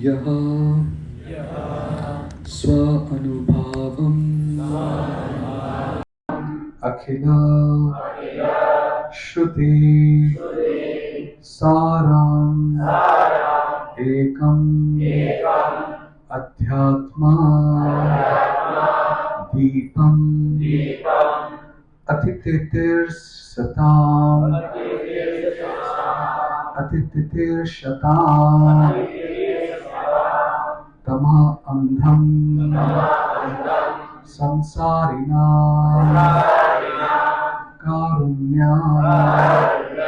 यः स्व अनुभावम् अखिल श्रुति सारम् एकम् अध्यात्मा दीपम् अतिथितिर्सताम् अतिथितिर्शताम् तमः अन्धम् संसारिणां कारुण्यात्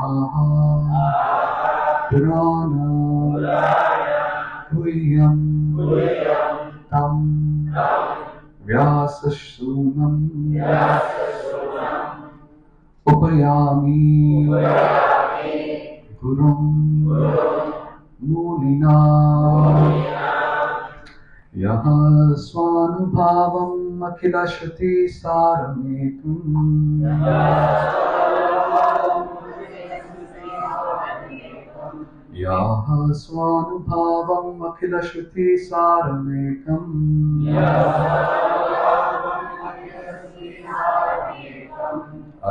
आहा पुराण गुह्यं तं व्याससूनुम् उपयामि गुरुं मुनिना यः स्वानुभावम् अखिलश्रुतिसारमेकम् यः स्वानुभावम् अखिलश्रुतिसारमेकम्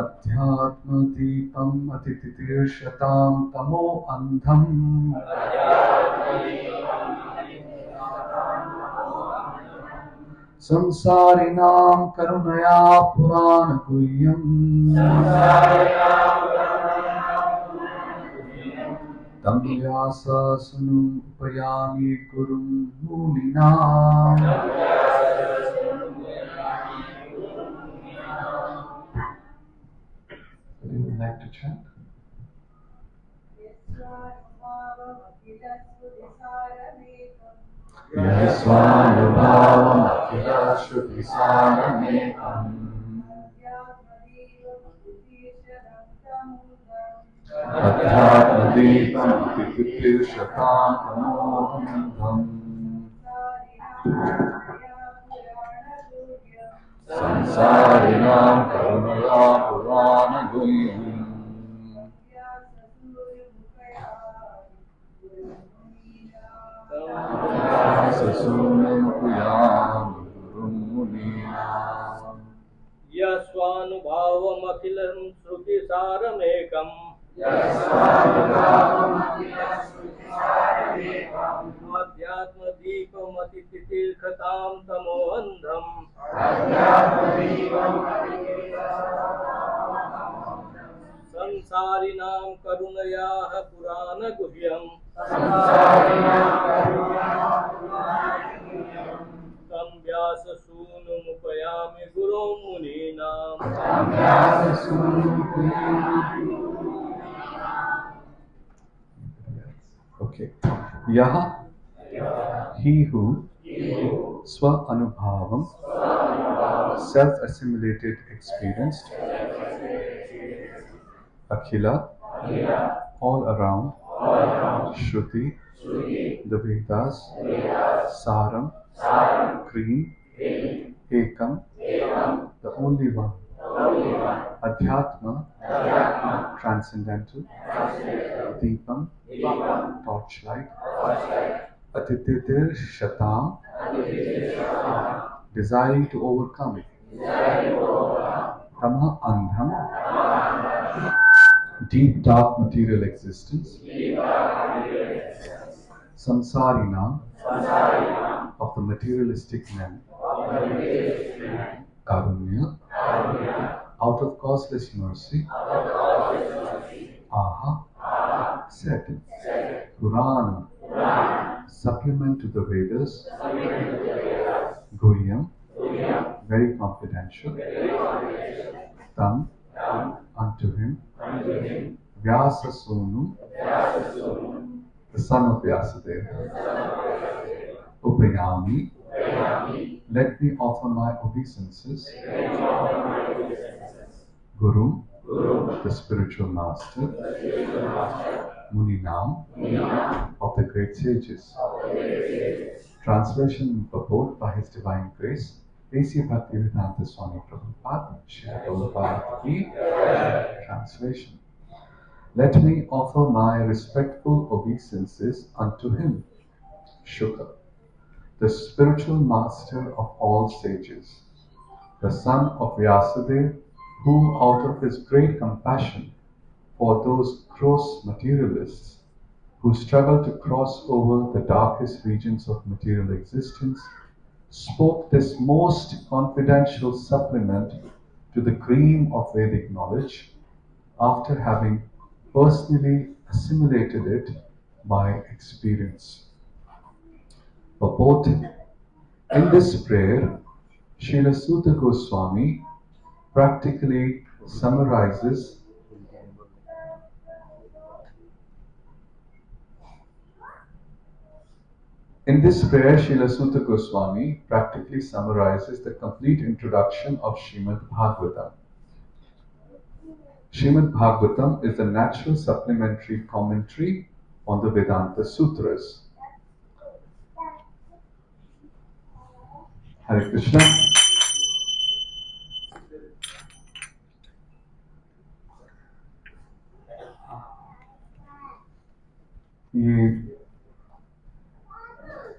अध्यात्मदीपम् अतिथितिर्षतां तमो अन्धम् संसारिणां करुणया पुराणगुह्यम् तं व्याससूनुम् उपयामि गुरुं मुनीनाम् Would you like to chant? Yasvanubhavam Akhilashrutisaramaekam Adhyatmadipam Atitithirshatam Tamohamdham Samsarinam Karunaya Purana Guhyam Sasunam Puyam Gurum Munina यस्वानुभावम् अखिलं श्रुतिसारमेकम् अध्यात्मदीपम् अतिथितिर्षतां तमोऽन्धम् संसारिणां करुणयाः पुराणगुह्यम् तं व्याससूनुमुपयामि गुरुं मुनीनाम् Okay. Yaha, he who, swa anubhavam, self-assimilated, experienced, akhila, all around, shruti, the Vedas, saram, cream, ekam, the only one, adhyatma, transcendental, deepam, torchlight, atititir shatam, desiring to overcome it, tama andham, deep dark material existence, samsarina, of the materialistic men, karunya, out of causeless mercy, aha, said, Purana, supplement to the Vedas, Guhyam, very confidential, Tam, unto him, Vyasa Sonu, the son of Vyasadeva, Upayami, let me offer my obeisances, Guru, the spiritual master, Muninam, of the great sages. Translation and purport by His Divine Grace, A.C. Bhaktivedanta Swami Prabhupada, Srila Prabhupada Ki. Translation. Let me offer my respectful obeisances unto him, Shuka, the spiritual master of all sages, the son of Vyasadeva, who, out of his great compassion for those gross materialists who struggle to cross over the darkest regions of material existence, spoke this most confidential supplement to the cream of Vedic knowledge after having personally assimilated it by experience. Purported in this prayer, Srila Sutta Goswami practically summarizes Srila Sutta Goswami practically summarizes the complete introduction of Srimad Bhagavatam. Srimad Bhagavatam is a natural supplementary commentary on the Vedanta Sutras. Hare Krishna.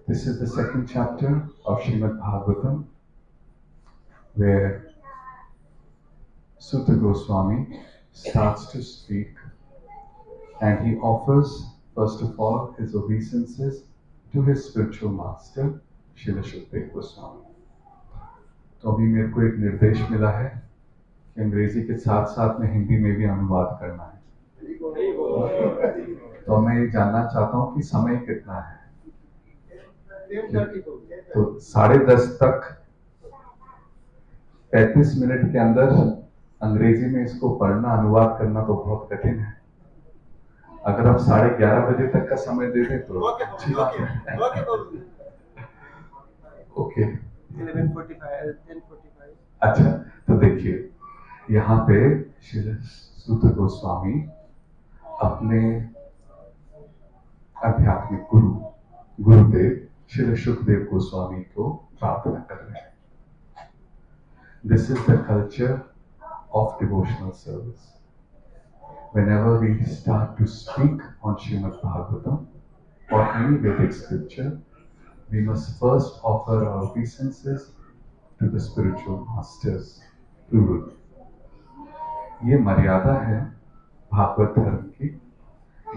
This is the second chapter of Srimad Bhagavatam, where Sutta Goswami starts to speak, and he offers, first of all, his obeisances to his spiritual master, Srila Shukdev Goswami. तो अभी मेरे को एक निर्देश मिला है कि अंग्रेजी के साथ साथ में हिंदी में भी अनुवाद करना है। तो मैं ये जानना चाहता हूँ कि समय कितना है। तो 10:30 तक 35 मिनट के अंदर अंग्रेजी में इसको पढ़ना अनुवाद करना तो बहुत कठिन है। अगर आप 11:30 बजे तक का समय दे दें तो अच्छी बात है। ओके 11:45 अच्छा, तो देखिए यहाँ पे श्री सूत गोस्वामी अपने आध्यात्मिक गुरुदेव श्री सुखदेव गोस्वामी को प्रार्थना कर रहे हैं। This is the culture of devotional service. Whenever we start to speak on Srimad Bhagavatam or any Vedic scripture, we must first offer our obeisances to the spiritual masters, plural. ये मर्यादा है भागवत धर्म की।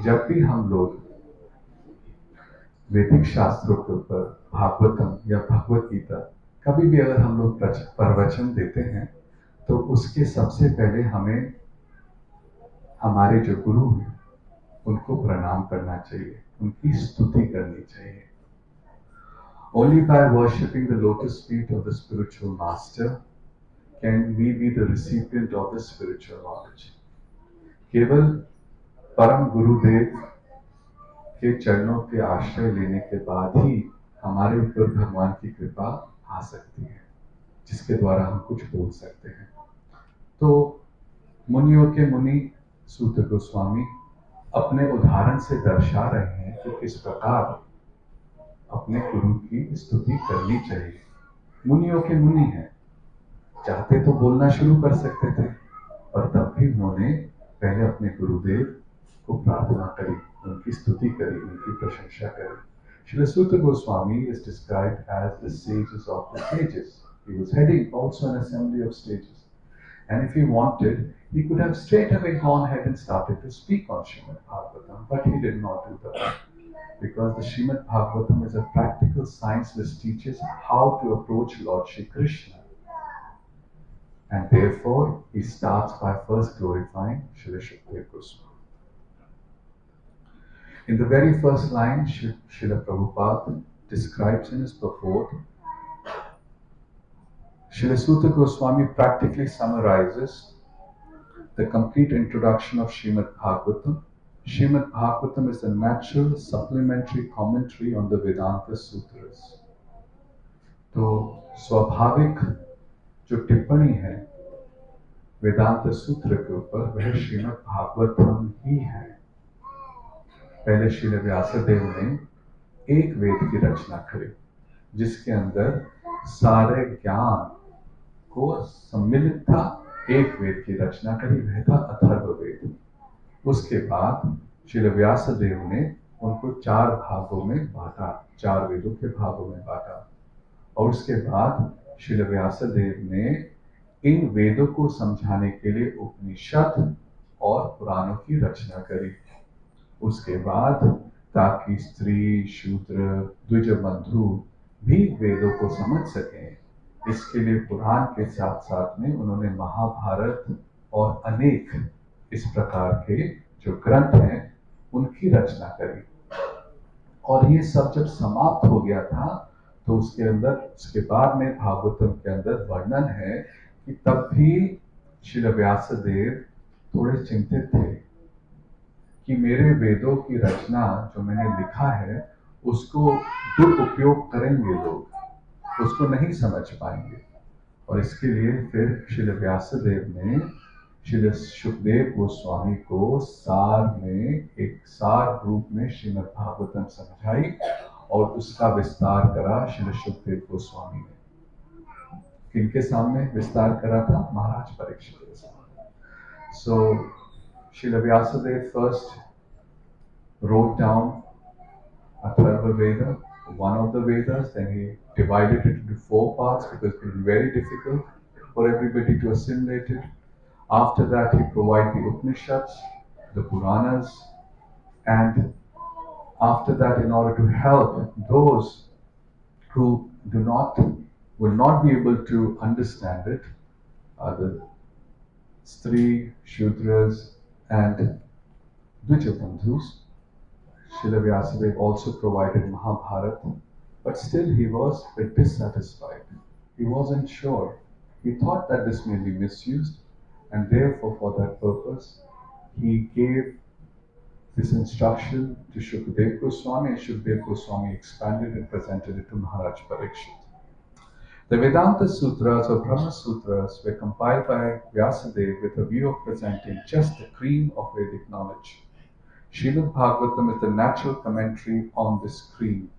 जब भी हम लोग वैदिक शास्त्रों के ऊपर भागवतम या भगवत गीता कभी भी अगर हम लोग प्रवचन देते हैं तो उसके सबसे पहले हमें हमारे जो गुरु हैं उनको प्रणाम करना चाहिए, उनकी स्तुति करनी चाहिए। Only by worshipping the lotus feet of the spiritual master can we be the recipient of the spiritual knowledge. केवल परम गुरुदेव के चरणों के आश्रय लेने के बाद ही हमारे ऊपर भगवान की कृपा आ सकती है, जिसके द्वारा हम कुछ बोल सकते हैं। तो मुनियों के मुनि सूत गोस्वामी अपने उदाहरण से दर्शा रहे हैं कि किस प्रकार अपने गुरु की स्तुति करनी चाहिए। मुनियों के मुनि हैं, चाहते तो बोलना शुरू कर सकते थे, और तब भी उन्होंने पहले अपने गुरुदेव को प्रार्थना करी, उनकी स्तुति करी, उनकी प्रशंसा करी। Srila Sutta Goswami is described as the sages of the sages. He was heading also an assembly of sages. And if he wanted, he could have straight away gone ahead and started to speak on Srimad Bhagavatam, but he did not do that. Because the Srimad Bhagavatam is a practical science which teaches how to approach Lord Shri Krishna. And therefore, he starts by first glorifying Srila Shukdev Goswami. In the very first line, Srila Prabhupada describes in his purport, Srila Sutta Goswami practically summarizes the complete introduction of Srimad Bhagavatam. Srimad Bhagavatam is a natural supplementary commentary on the Vedanta Sutras. तो स्वाभाविक जो टिप्पणी है वेदांत सूत्र के ऊपर वह श्रीमद् भागवतम ही है। पहले श्री व्यासदेव ने एक वेद की रचना करी जिसके अंदर सारे ज्ञान को सम्मिलित था, एक वेद की रचना करी, वह था अथर्व वेद। उसके बाद श्री व्यासदेव ने उनको 4 भागों में बांटा, 4 वेदों के भागों में बांटा। और उसके बाद श्रील व्यासदेव ने इन वेदों को समझाने के लिए उपनिषद और पुराणों की रचना करी। उसके बाद ताकि स्त्री, शूद्र, द्विज बंधु भी वेदों को समझ सकें, इसके लिए पुराण के साथ साथ में उन्होंने महाभारत और अनेक इस प्रकार के जो ग्रंथ हैं उनकी रचना करी। और ये सब जब समाप्त हो गया था तो उसके बाद में भागवतम के अंदर वर्णन है कि तब भी श्री व्यासदेव थोड़े चिंतित थे कि मेरे वेदों की रचना जो मैंने लिखा है उसको दुरुपयोग करेंगे लोग, उसको नहीं समझ पाएंगे। और इसके लिए फिर श्री व्यासदेव ने श्री सुखदेव गोस्वामी को सार में एक सार रूप में श्रीमद् भागवतम समझाई और उसका विस्तार करा श्री सुखदेव गोस्वामी ने। किनके सामने विस्तार करा था? महाराज परीक्षित के सामने। So Shri Vyasdev first wrote down Atharva Veda, one of the Vedas, then he divided it into 4 parts because it was very difficult for everybody to assimilate it. After that, he provided the Upanishads, the Puranas, and after that, in order to help those who will not be able to understand it, the Stri, Shudras, and Dvijabandhus, Srila Vyasadeva also provided Mahabharata, but still he was a bit dissatisfied. He wasn't sure. He thought that this may be misused, and therefore, for that purpose, he gave this instruction to Shukdev Goswami, and Shukdev Goswami expanded and presented it to Maharaj Parikshit. The Vedanta Sutras or Brahma Sutras were compiled by Vyasadeva with a view of presenting just the cream of Vedic knowledge. Srimad Bhagavatam is the natural commentary on this cream.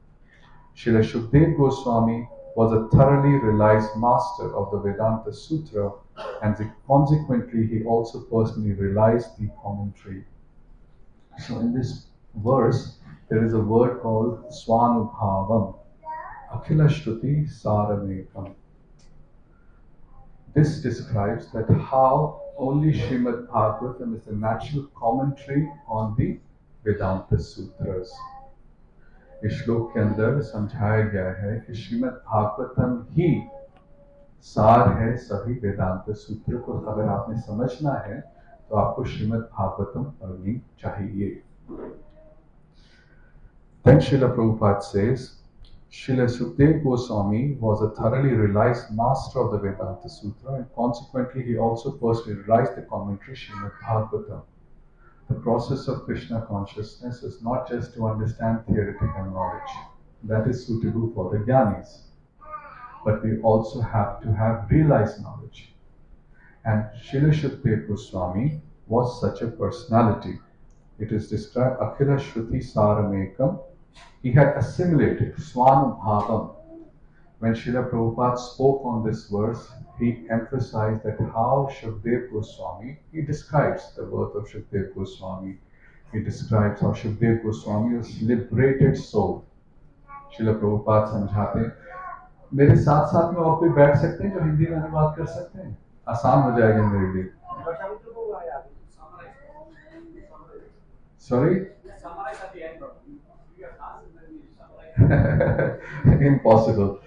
Srila Shukdev Goswami was a thoroughly realized master of the Vedanta Sutra, and consequently he also personally realized the commentary. So in this verse, there is a word called Swanubhavam, Akhila Shruti Saramekam. This describes that how only Srimad Bhagavatam is a natural commentary on the Vedanta Sutras. इस श्लोक के अंदर समझाया गया है कि श्रीमद् भागवतम ही सार है सभी वेदांत सूत्र को। अगर आपने समझना है तो आपको श्रीमद् भागवतम पढ़नी चाहिए। Then Srila Prabhupada says, Srila Sukdev Goswami was a thoroughly realized master of the Vedanta Sutra, and consequently he also personally realized the commentary Srimad Bhagavatam. The process of Krishna consciousness is not just to understand theoretical knowledge, that is suitable for the Jnanis, but we also have to have realized knowledge. And Srila Shukdev Goswami was such a personality. It is described, Akhila Shruti Saramekam. He had assimilated Swanubhavam. When Srila Prabhupada spoke on this verse, he emphasized that how Shukdev Goswami, he describes the birth of Shukdev Goswami. He describes how Shukdev Goswami was liberated soul. Srila Prabhupada समझाते हैं, मेरे साथ साथ में और कोई बैठ सकते हैं जो हिंदी में अनुवाद कर सकते हैं? आसान हो जाएगा मेरे लिए। Sorry? Impossible.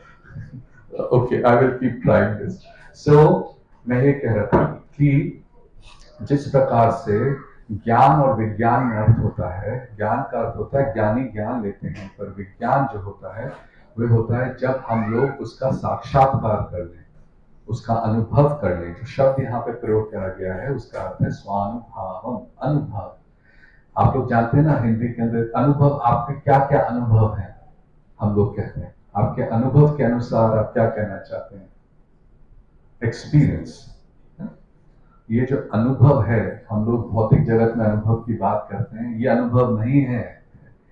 Okay, I will keep trying this. So, मैं ये कह रहा था कि जिस प्रकार से ज्ञान और विज्ञान में अर्थ होता है, ज्ञान का अर्थ होता है ज्ञानी ज्ञान लेते हैं, पर विज्ञान जो होता है वह होता है जब हम लोग उसका साक्षात्कार कर लें, उसका अनुभव कर लें। जो शब्द यहाँ पे प्रयोग किया गया है उसका अर्थ है स्वानुभवम, अनुभव। आप लोग जानते हैं ना हिंदी के अंदर अनुभव, आपके क्या क्या अनुभव है हम लोग कहते हैं। आपके अनुभव के अनुसार आप क्या कहना चाहते हैं? एक्सपीरियंस। ये जो अनुभव है, हम लोग भौतिक जगत में अनुभव की बात करते हैं, ये अनुभव नहीं है,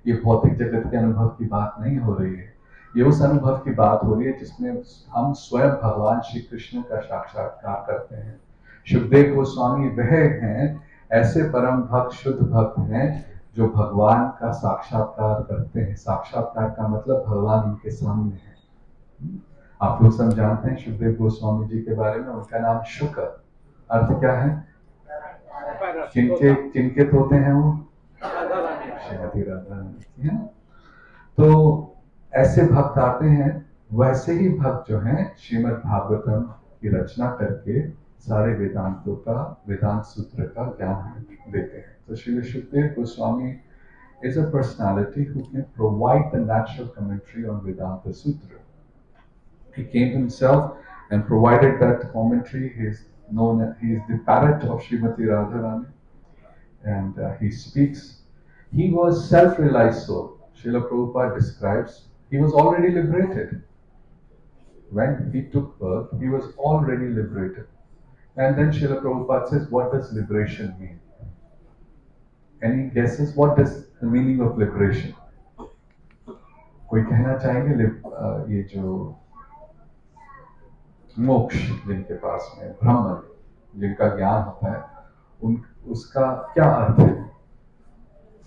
ये भौतिक जगत के अनुभव की बात नहीं हो रही है। ये उस अनुभव की बात हो रही है जिसमें हम स्वयं भगवान श्री कृष्ण का साक्षात्कार करते हैं। सुखदेव गोस्वामी वह हैं, ऐसे परम भक्त शुद्ध भक्त हैं जो भगवान का साक्षात्कार करते हैं। साक्षात्कार का मतलब भगवान उनके सामने है। आप लोग सब जानते हैं सुखदेव गोस्वामी जी के बारे में, उनका नाम शुक अर्थ क्या है? किनके किनके तोते हैं वो? श्रीमती राधा रानी की है। तो ऐसे भक्त आते हैं, वैसे ही भक्त जो हैं श्रीमद् भागवतम की रचना करके सारे वेदांतों का, वेदांत सूत्र का ज्ञान देते हैं। तो Shri Sukhdev Goswami is a personality who can provide the natural commentary on Vedanta Sutra. He came himself and provided that commentary. He is the parrot of Srimati Radharani, and he speaks. He was self-realized soul. Srila Prabhupada describes he was already liberated. When he took birth, he was already liberated. And then Srila Prabhupada says, what does liberation mean? Any guesses? What does the meaning of liberation? कोई कहना चाहेंगे? ये जो मोक्ष जिनके पास में, ब्रह्म जिनका ज्ञान होता है, उन उसका क्या अर्थ है?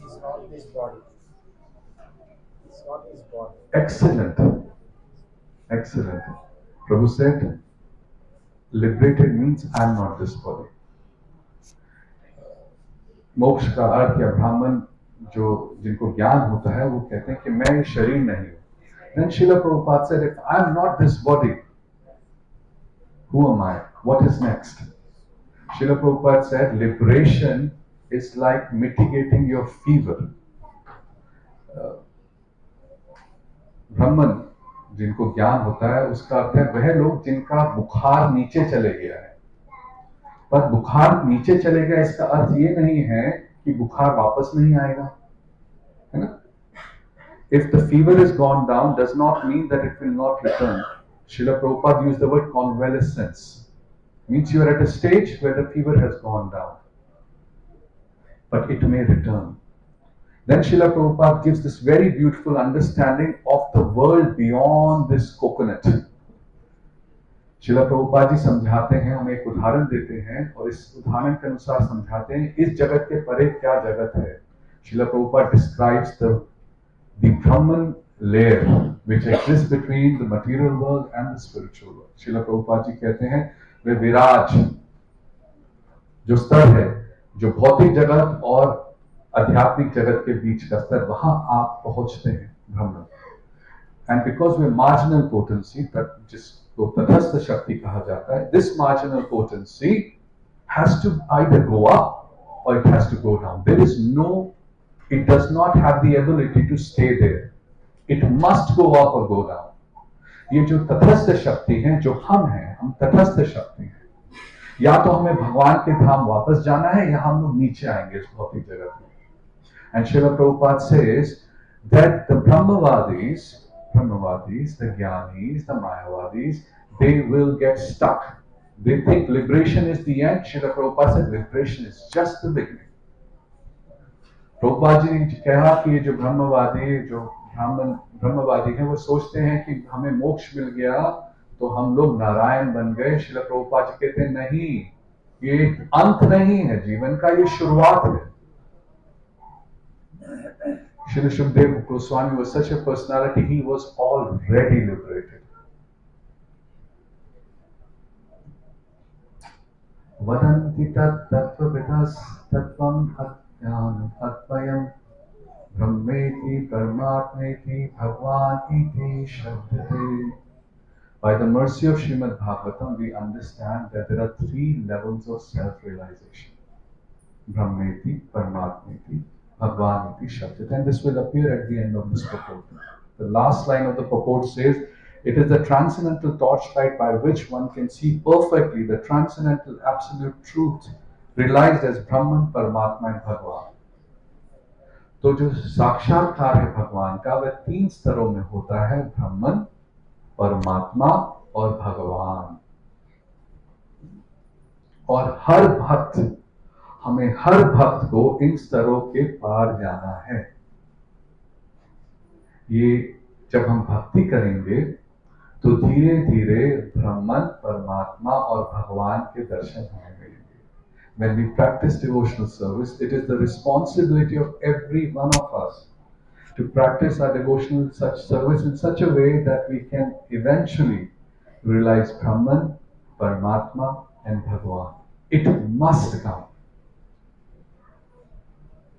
It's not this body. It's not his body. Excellent. Excellent. Prabhu said, liberated means I am not this body. मोक्ष का अर्थ या ब्राह्मण जो जिनको ज्ञान होता है वो कहते हैं कि मैं ये शरीर नहीं हूं. Then Srila Prabhupada said, if I am not this body, who am I? What is next? Srila Prabhupada said, liberation is like mitigating your fever. ब्राह्मण जिनको ज्ञान होता है उसका अर्थ है वह लोग जिनका बुखार नीचे चले गया है. पर बुखार नीचे चले गया इसका अर्थ ये नहीं है कि बुखार वापस नहीं आएगा, है ना? If the fever is gone down, does not mean that it will not return. Srila Prabhupada used the word convalescence. Means you are at a stage where the fever has gone down, but it may return. Then Srila Prabhupada gives this very beautiful understanding of the world beyond this coconut. Srila Prabhupada जी समझाते हैं, हमें एक उदाहरण देते हैं और इस उदाहरण के अनुसार समझाते हैं इस जगत के परे क्या जगत है. Srila Prabhupada describes the Brahman layer which exists between the material world and the spiritual world. Srila Prabhupada जी कहते हैं वे विराज जो स्तर है, जो भौतिक जगत और आध्यात्मिक जगत के बीच का स्तर, वहां आप पहुंचते हैं ब्रह्म. And because we marginal potency, जिसको तटस्थ शक्ति कहा जाता है, this marginal potency has to either go up और it has to go down. There is no, it does not have the ability to stay there. It must go up or go down. ये जो तटस्थ शक्ति है, जो हम हैं, हम तटस्थ शक्ति हैं. या तो हमें भगवान के धाम वापस जाना है या हम लोग नीचे आएंगे इस भौतिक जगत में. And Srila Prabhupada says that the Brahmavadis, the Jnanis, the Mayavadis, they will get stuck. They think liberation is the end. Srila Prabhupada said liberation is just the beginning. Prabhupada ji ने कहा कि ये जो ब्रह्मवादी, जो ब्रह्मवादी हैं, वो सोचते हैं कि हमें मोक्ष मिल गया तो हम लोग नारायण बन गए. श्रील प्रभुपाद जी कहते हैं नहीं, ये अंत नहीं है जीवन का, ये शुरुआत है. Srila Shukdev Goswami was such a personality, he was already liberated. Vadanti tat tattvavidas tattvam atmayam brahmeti paramatmeti bhagwan iti shabdate. By the mercy of Srimad Bhagavatam, we understand that there are three levels of self-realization. Brahmeti, Paramatmeti, Bhagwaniti, Shabdate. And this will appear at the end of this purport. The last line of the purport says, it is the transcendental torchlight by which one can see perfectly the transcendental absolute truth realized as Brahman, Paramatma and Bhagwan. तो जो साक्षात्कार है भगवान का, वह तीन स्तरों में होता है, ब्रह्मन, परमात्मा और भगवान. और हमें हर भक्त को इन स्तरों के पार जाना है. ये जब हम भक्ति करेंगे तो धीरे धीरे ब्रह्मन, परमात्मा और भगवान के दर्शन होने लगेंगे. When we practice devotional service, it is the responsibility of every one of us to practice our devotional such service in such a way that we can eventually realize Brahman, Paramatma, and Bhagavan. It must come.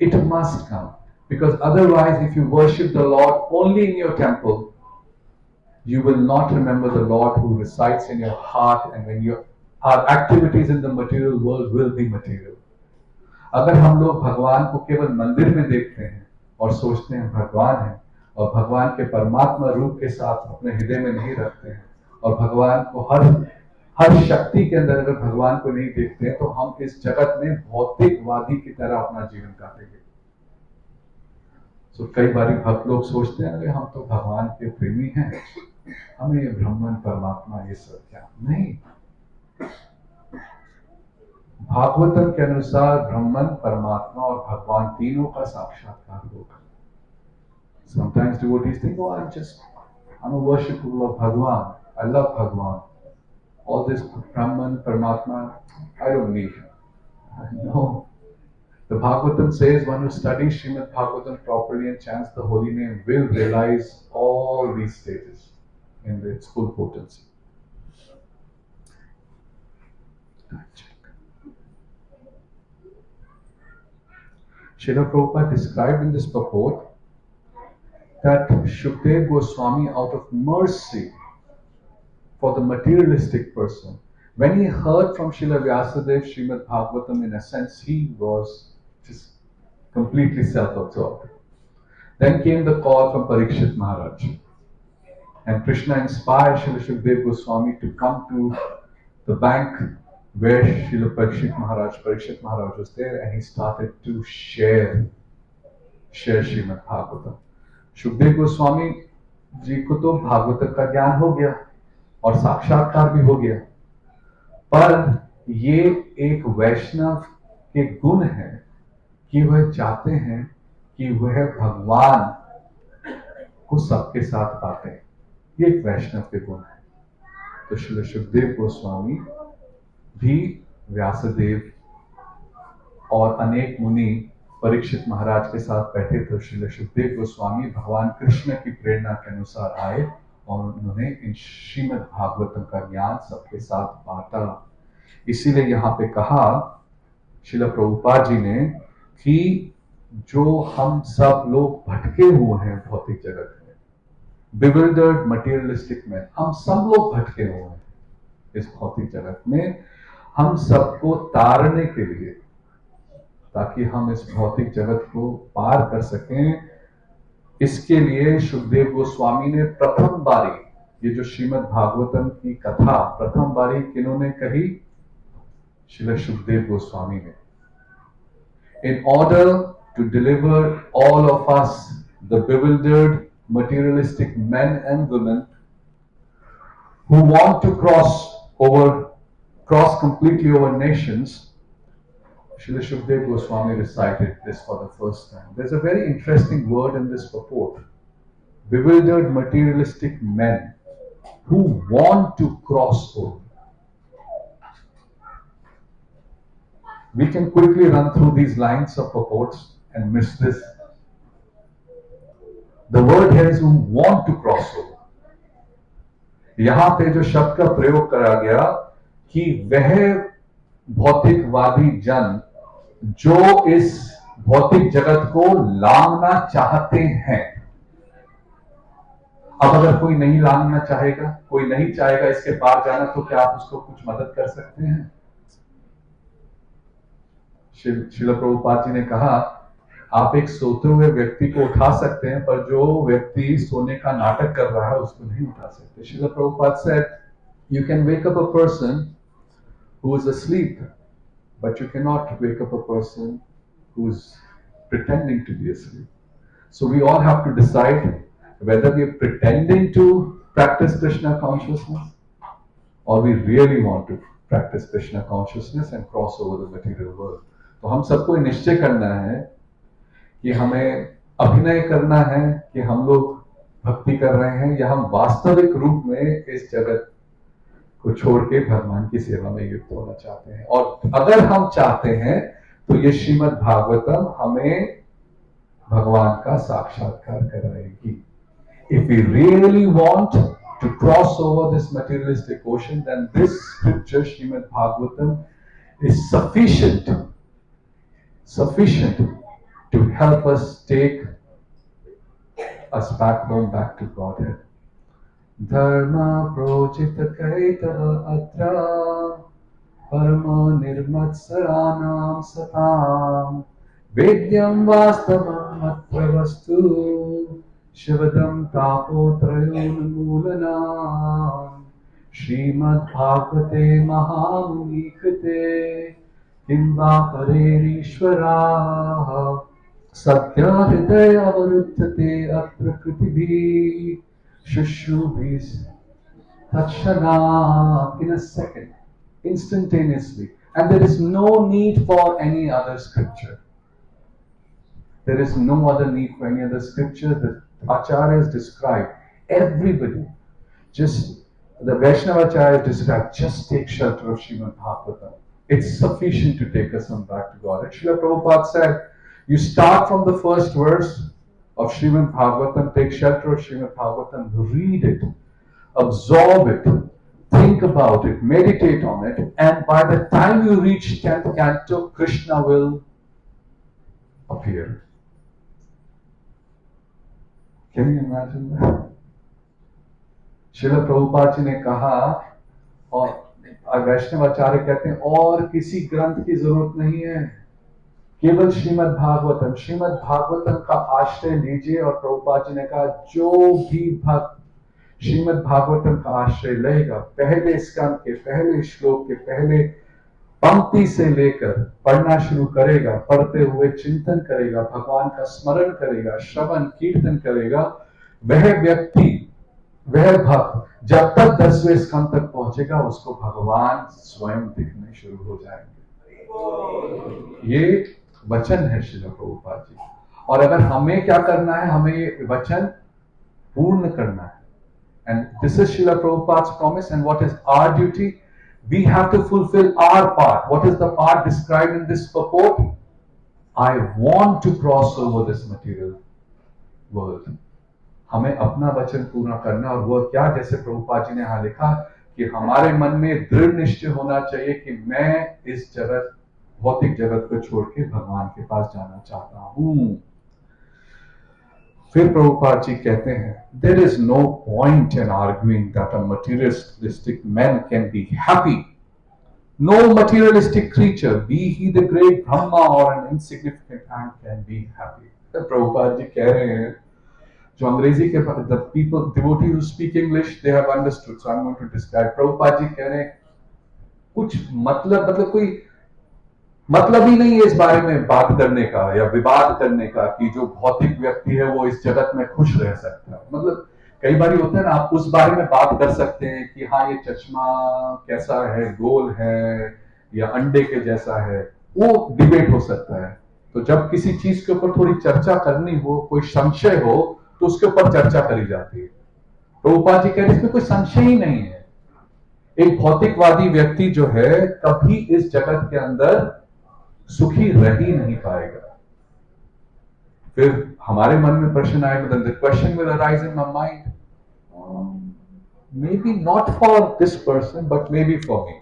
It must come. Because otherwise, if you worship the Lord only in your temple, you will not remember the Lord who resides in your heart, and when our activities in the material world will be material. अगर हम लोग भगवान को केवल मंदिर में देखते हैं और सोचते हैं भगवान है, और भगवान के परमात्मा रूप के साथ अपने हृदय में नहीं रखते हैं, और भगवान को हर शक्ति के अंदर अगर भगवान को नहीं देखते हैं, तो हम इस जगत में भौतिकवादी की तरह अपना जीवन काटेंगे। तो कई बार भक्त लोग सोचते हैं अरे हम तो भगवान के प्रेमी हैं, हमें ये ब्रह्मन परमात्मा ये सब क्या नहीं। भागवतम के अनुसार ब्रह्मन परमात्मा और भगवान तीनों का साक्षात्कार होगा। Sometimes devotees think, oh, I'm a worshipper of Bhagwan. I love Bhagwan. All this Brahman, Paramatma, I don't need him. No. The Bhagavatam says one who studies Srimad Bhagavatam properly and chants the holy name will realize all these stages in its full potency. Srila Prabhupada described in this purport that Shukdev Goswami, out of mercy for the materialistic person, when he heard from Srila Vyasadeva Srimad Bhagavatam, in a sense, he was just completely self-absorbed. Then came the call from Parikshit Maharaj. And Krishna inspired Srila Shukdev Goswami to come to the bank where Srila Parikshit Maharaj was there, and he started to share Srimad Bhagavatam. Shukdev Goswami जी को तो भागवत का ज्ञान हो गया और साक्षात्कार भी हो गया, पर ये एक वैष्णव के गुण है कि वह चाहते हैं कि वह भगवान को सबके साथ पाते हैं। ये एक वैष्णव के गुण है। तो श्री सुखदेव गोस्वामी भी व्यासदेव और अनेक मुनि परीक्षित महाराज के साथ बैठे थे। श्री सुखदेव गोस्वामी भगवान कृष्ण की प्रेरणा के अनुसार आए और उन्होंने इन श्रीमद् भागवतम का ज्ञान सबके साथ बांटा। इसीलिए यहाँ पे कहा श्रील प्रभुपाद जी ने कि जो हम सब लोग भटके हुए हैं भौतिक जगत में, bewildered materialistic men, हम सब लोग भटके हुए हैं इस भौतिक जगत में, हम सबको तारने के लिए, ताकि हम इस भौतिक जगत को पार कर सकें, इसके लिए सुखदेव गोस्वामी ने प्रथम बारी ये जो श्रीमद् भागवतम की कथा प्रथम बारी किन्होंने कही? श्रील सुखदेव गोस्वामी ने। In order to deliver all of us, the bewildered materialistic men and women who want to cross completely over nations, Srila Shukdev Goswami recited this for the first time. There's a very interesting word in this purport. Bewildered materialistic men who want to cross over. We can quickly run through these lines of purports and miss this. The word here is who want to cross over. यहां पे जो शब्द का प्रयोग करा गया कि वह भौतिकवादी जन जो इस भौतिक जगत को लांघना चाहते हैं। अब अगर कोई नहीं लांघना चाहेगा, कोई नहीं चाहेगा इसके पार जाना, तो क्या आप उसको कुछ मदद कर सकते हैं? श्रील प्रभुपाद जी ने कहा आप एक सोते हुए व्यक्ति को उठा सकते हैं, पर जो व्यक्ति सोने का नाटक कर रहा है उसको नहीं उठा सकते। Srila Prabhupada said, you can wake up a person who is asleep, but you cannot wake up a person who is pretending to be asleep. So we all have to decide whether we are pretending to practice Krishna consciousness or we really want to practice Krishna consciousness and cross over the material world. तो हम सबको निश्चय करना है कि हमें अभिनय करना है कि हम लोग भक्ति कर रहे हैं, या हम वास्तविक रूप में इस जगत को छोड़ के भगवान की सेवा में युक्त होना चाहते हैं। और अगर हम चाहते हैं तो ये श्रीमद् भागवतम हमें भगवान का साक्षात्कार कराएगी। If we really want to cross over this materialistic ocean, then this scripture, Srimad Bhagavatam, is sufficient to help us take us back home, back to Godhead. Dharma projita kaitava atra paramo nirmatsaranam satam vedyam vastavam atra vastu Shivadam tapotrayonulanam Srimad Bhagavate Mahamunikate Kimva Parerishvara Satya Hridaya Varuddhate Aprakritivi Shushubhis Tachana in a second, instantaneously. And there is no need for any other scripture. There is no other need for any other scripture. The acharyas describe everybody. Just the Vaishnava acharyas describe, just take shelter of Srimad Bhagavatam. It's sufficient to take us on back to God. And Srila Prabhupada said, you start from the first verse of Srimad Bhagavatam, take shelter of Srimad Bhagavatam, read it, absorb it, think about it, meditate on it, and by the time you reach 10th canto, Krishna will appear. Can you imagine that? Srila Prabhupada ji ने कहा, और वैष्णवाचार्य कहते हैं और किसी ग्रंथ की जरूरत नहीं है, केवल श्रीमद् भागवतम का आश्रय लीजिए। और प्रभुपाद जी ने कहा जो भी भक्त श्रीमद् भागवतम का आश्रय लेगा, पहले स्कंद के पहले श्लोक के पहले पंक्ति से लेकर पढ़ना शुरू करेगा, पढ़ते हुए चिंतन करेगा, भगवान का स्मरण करेगा, श्रवण कीर्तन करेगा, वह व्यक्ति, वह भक्त जब तक 10वें स्कंद तक पहुंचेगा उसको भगवान स्वयं दिखने शुरू हो जाएंगे। ये वचन है श्रील प्रभुपाद जी। और अगर हमें क्या करना है, हमें ये वचन पूर्ण करना है। And this is Srila Prabhupada's promise, and what is our duty? We have to fulfill our part. What is the part described in this purport? I want to cross over this material world. हमें अपना वचन पूरा करना, और वो क्या, जैसे प्रभुपाद जी ने यहाँ लिखा कि हमारे मन में दृढ़ निश्चय होना चाहिए कि मैं इस जगत, भौतिक जगत को छोड़ के भगवान के पास जाना चाहता हूँ। फिर प्रभुपाद जी कहते हैं, there is no point in arguing that a materialistic man can be happy. No materialistic creature, be he the great Brahma or an insignificant ant, can be happy. Prabhupada ji कह रहे हैं, जो अंग्रेजी के, the people, devotees who speak English, they have understood, so I'm going to describe. Prabhupada ji कह रहे हैं, कुछ मतलब कोई मतलब ही नहीं है इस बारे में बात करने का या विवाद करने का कि जो भौतिक व्यक्ति है वो इस जगत में खुश रह सकता है। मतलब कई बार होता है ना, आप उस बारे में बात कर सकते हैं कि हाँ ये चश्मा कैसा है, गोल है या अंडे के जैसा है, वो डिबेट हो सकता है। तो जब किसी चीज के ऊपर थोड़ी चर्चा करनी हो, कोई संशय हो, तो उसके ऊपर चर्चा करी जाती है। प्रभुपाद जी कह रहे हैं इसमें कोई संशय ही नहीं है। एक भौतिकवादी व्यक्ति जो है कभी इस जगत के अंदर सुखी रह ही नहीं पाएगा। फिर हमारे मन में प्रश्न आएगा, the question will arise in my mind, maybe not for this person but maybe for me,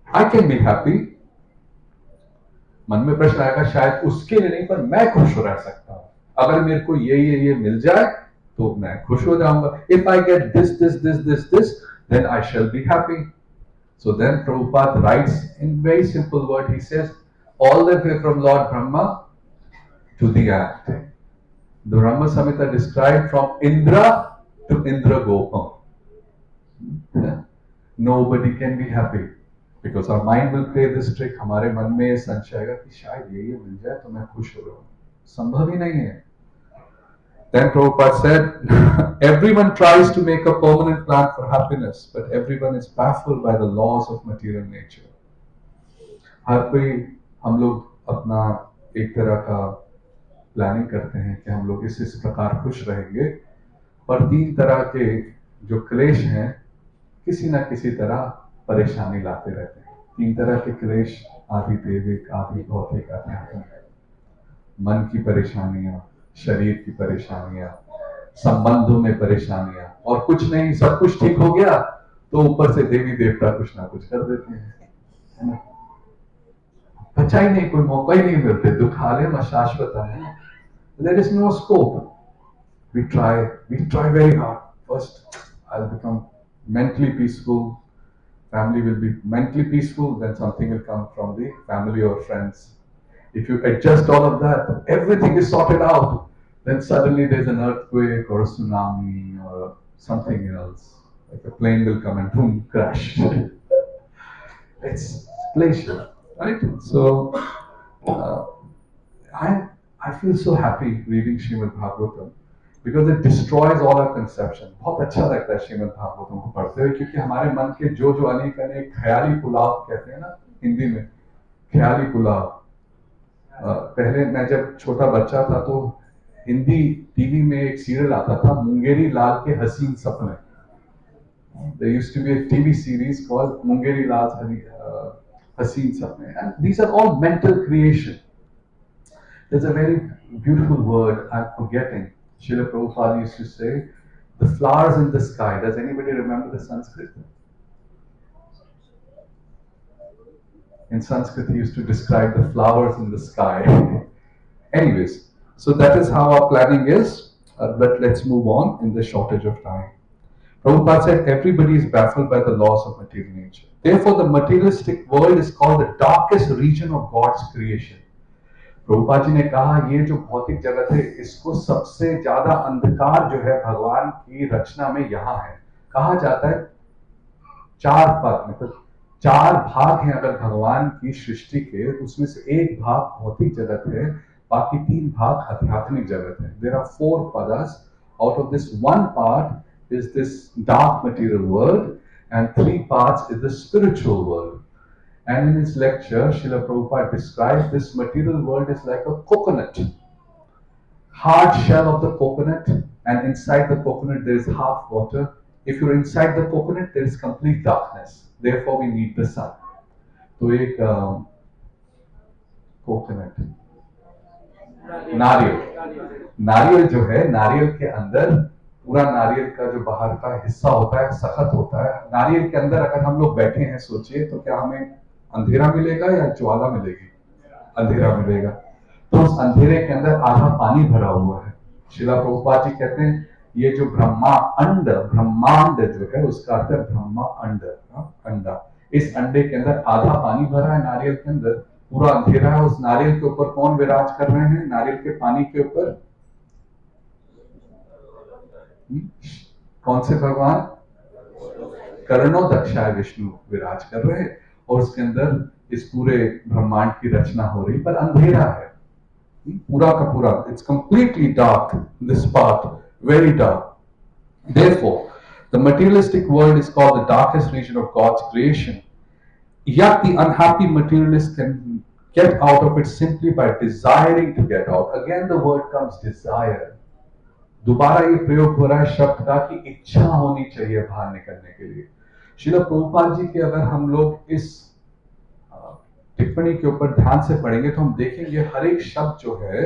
I can be happy. मन में प्रश्न आएगा, शायद उसके लिए नहीं पर मैं खुश रह सकता हूं, अगर मेरे को ये मिल जाए तो मैं खुश हो जाऊंगा। If I get this, then I shall be happy. So then Prabhupada writes in very simple word, he says, all the way from Lord Brahma to the ant. The Brahma Samhita described from Indra to Indra Gopam. Nobody can be happy because our mind will play this trick. हमारे मन में संशय आएगा कि शायद ये मिल जाए तो मैं खुश हो जाऊं, संभव ही नहीं है। Then Prabhupada said, everyone tries to make a permanent plan for happiness, but everyone is baffled by the laws of material nature. हर कोई, हम लोग अपना एक तरह का प्लानिंग करते हैं कि हम लोग इस प्रकार खुश रहेंगे, पर 3 तरह के जो क्लेश हैं, किसी ना किसी तरह परेशानी लाते रहते हैं। 3 तरह के क्लेश, आदि दैविक, आदि भौतिक, आध्यात्मिक। मन की परेशानियां, शरीर की परेशानियां, संबंधों में परेशानियां, और कुछ नहीं, सब कुछ ठीक हो गया तो ऊपर से देवी देवता कुछ ना कुछ कर देते हैं, है ना? बचा ही नहीं, कोई मौका ही नहीं मिलते। दुखालयम अशाश्वत है, there is no scope. We try very hard. First, I'll become mentally peaceful. Family will be mentally peaceful. Then something will come from the family or friends. If you adjust all of that, everything is sorted out. Then suddenly there's an earthquake or a tsunami or something else. Like a plane will come and boom, crash. It's glacial, right? So uh, I I feel so happy reading Srimad Bhagavatam because it destroys all our conception. बहुत अच्छा लगता है श्रीमद् भागवतम को पढ़ते हुए, क्योंकि हमारे मन के जो अनेक अनेक ख्याली पुलाव कहते हैं ना हिंदी में, ख्याली पुलाव। पहले मैं जब छोटा बच्चा था तो हिंदी टीवी में एक सीरियल आता था, मुंगेरी लाल के हसीन सपने। There used to be a TV series called Mungeri Lal's Haseen Sapne. And these are all mental creation. There's a very beautiful word I'm forgetting. Srila Prabhupada used to say, the flowers in the sky. Does anybody remember the Sanskrit? In Sanskrit, he used to describe the flowers in the sky. Anyways, so that is how our planning is. But let's move on in the shortage of time. Prabhupada said everybody is baffled by the laws of material nature. Therefore, the materialistic world is called the darkest region of God's creation. Prabhupada ji ने कहा ये जो भौतिक जगत है इसको सबसे ज्यादा अंधकार जो है भगवान की रचना में यहाँ है। कहा जाता है 4 पद, मतलब 4 भाग हैं अगर भगवान की सृष्टि के, उसमें से एक भाग भौतिक जगत है, बाकी 3 भाग आध्यात्मिक जगत है। There are 4 padas. Out of this, 1 part is this dark material world and 3 parts is the spiritual world. And in his lecture, Srila Prabhupada describes this material world is like a coconut. Hard shell of the coconut, and inside the coconut there is half water. If you're inside the coconut, there is complete darkness. Therefore, we need the sun. तो एक coconut, नारियल जो है, नारियल के अंदर पूरा नारियल का जो बाहर का हिस्सा होता है सख्त होता है। नारियल के अंदर अगर हम लोग बैठे हैं, सोचिए तो क्या हमें अंधेरा मिलेगा या ज्वाला मिलेगी? अंधेरा मिलेगा। तो उस अंधेरे के अंदर आधा पानी भरा हुआ है। श्रीला प्रभुपाद जी कहते हैं ये जो ब्रह्मांड जो है उसका अर्थ है ब्रह्मा अंडा। इस अंडे के अंदर आधा पानी भरा है, नारियल के अंदर पूरा अंधेरा है। उस नारियल के ऊपर कौन विराज कर रहे हैं? नारियल के पानी के ऊपर कौन से भगवान? कर्णो दक्षाय विष्णु विराज कर रहे हैं, और उसके अंदर इस पूरे ब्रह्मांड की रचना हो रही, पर अंधेरा है पूरा का पूरा। It's completely dark, this part very dark. Therefore, the materialistic world is called the darkest region of God's creation. Yet the unhappy materialist can get out of it simply by desiring to get out. Again, the word comes desire. दोबारा ये प्रयोग हो रहा है शब्द का कि इच्छा होनी चाहिए बाहर निकलने के लिए। श्रील प्रभुपाद जी के अगर हम लोग इस टिप्पणी के ऊपर ध्यान से पढ़ेंगे तो हम देखेंगे हर एक शब्द जो है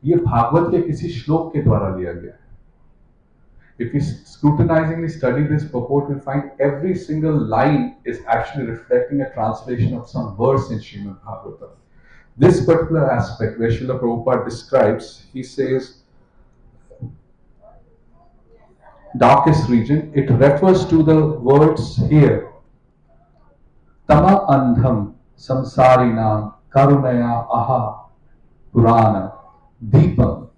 ये भागवत के किसी श्लोक के द्वारा लिया गया है। If we scrutinizingly study this purport, we'll find every single line is actually reflecting a translation of some verse in Srimad Bhagavatam. This particular aspect where Srila Prabhupada describes, he says, darkest region, it refers to the words here, Tama andham samsarinam karunaya aha purana deepam.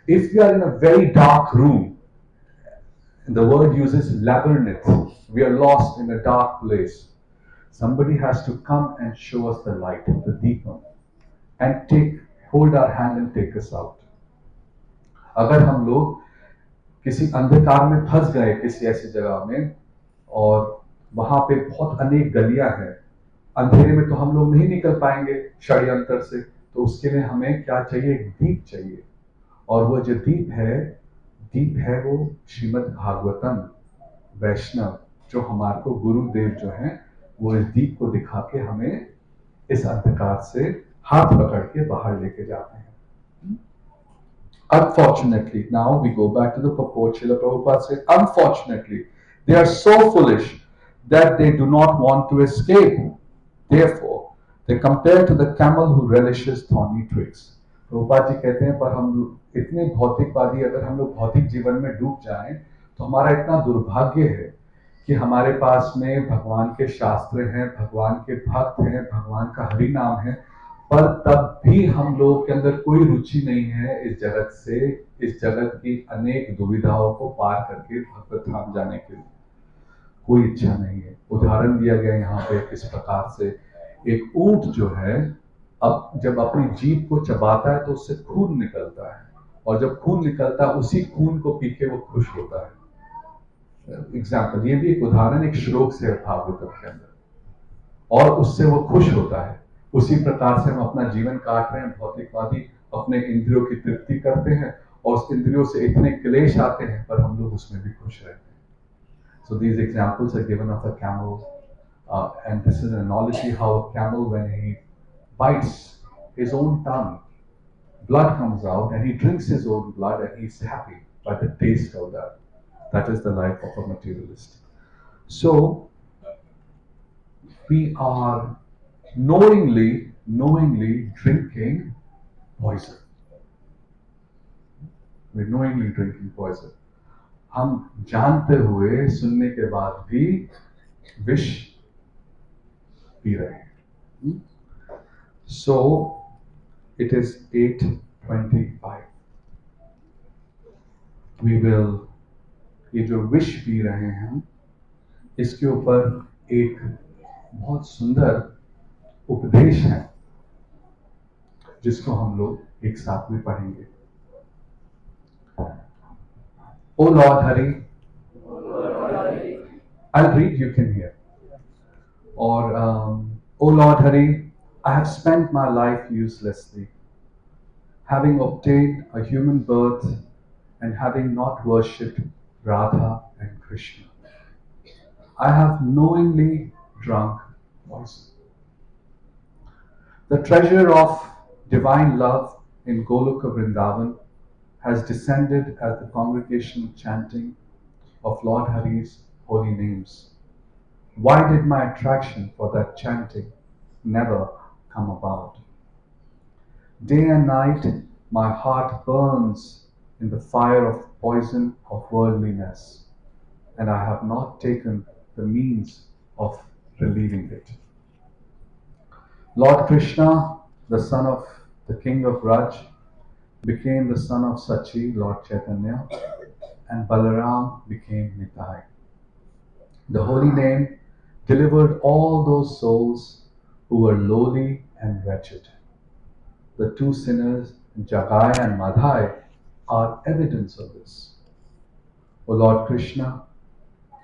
If we are in a very dark room, the word uses labyrinth. We are lost in a dark place. Somebody has to come and show us the light, the deepam, and hold our hand and take us out. अगर हम लोग किसी अंधकार में फंस गए किसी ऐसी जगह में और वहां पे बहुत अनेक गलियां हैं, अंधेरे में तो हम लोग नहीं निकल पाएंगे षड्यंत्र से, तो उसके लिए हमें क्या चाहिए? एक दीप चाहिए। और वो जो दीप है वो श्रीमद् भागवतम, वैष्णव जो हमारे को गुरुदेव जो हैं वो इस दीप को दिखा के हमें इस अंधकार से हाथ पकड़ के बाहर लेके जाते हैं. Unfortunately, now we go back to the purport. Srila Prabhupada said, unfortunately, they are so foolish that they do not want to escape. Therefore, they compare to the camel who relishes thorny twigs. Prabhupada ji कहते हैं पर हम इतने भौतिकवादी अगर हम लोग भौतिक जीवन में डूब जाएं तो हमारा इतना दुर्भाग्य है कि हमारे पास में भगवान के शास्त्र हैं, भगवान के भक्त हैं, भगवान का हरि नाम है, पर तब भी हम लोगों के अंदर कोई रुचि नहीं है इस जगत से, इस जगत की अनेक दुविधाओं को पार करके भगवत धाम जाने के लिए कोई इच्छा नहीं है. उदाहरण दिया गया यहाँ पे इस प्रकार से, एक ऊंट जो है अब जब अपनी जीभ को चबाता है तो उससे खून निकलता है, और जब खून निकलता है उसी खून को पी के वो खुश होता है. एग्जाम्पल, ये भी एक उदाहरण एक श्लोक से है भागवतम के अंदर, और उससे वो खुश होता है. उसी प्रकार से हम अपना जीवन काट रहे हैं, भौतिकवादी अपने इंद्रियों की तृप्ति करते हैं और उस इंद्रियों से इतने क्लेश आते हैं पर हम लोग उसमें भी खुश रहते हैं. So these examples are given of a camel, and this is an analogy how a camel, when he bites his own tongue, blood comes out and he drinks his own blood and he's happy by the taste of that. That is the life of a materialist. So we are knowingly drinking poison. We're knowingly drinking poison. हम जानते हुए सुनने के बाद भी विष P रहे हैं. So it is 8:25. We will, ये जो विष पी रहे हैं हम, इसके ऊपर एक बहुत सुंदर उपदेश है जिसको हम लोग एक साथ में पढ़ेंगे. O Lord Hari, I'll read, you can hear. Or, O Lord Hari, I have spent my life uselessly, having obtained a human birth and having not worshipped Radha and Krishna. I have knowingly drunk poison. The treasure of divine love in Goloka Vrindavan has descended at the congregational chanting of Lord Hari's holy names. Why did my attraction for that chanting never come about? Day and night my heart burns in the fire of poison of worldliness, and I have not taken the means of relieving it. Lord Krishna, the son of the king of Raj, became the son of Sachi, Lord Chaitanya, and Balaram became Nitai. The holy name delivered all those souls who were lowly and wretched. The two sinners, Jagai and Madhai, are evidence of this. O Lord Krishna,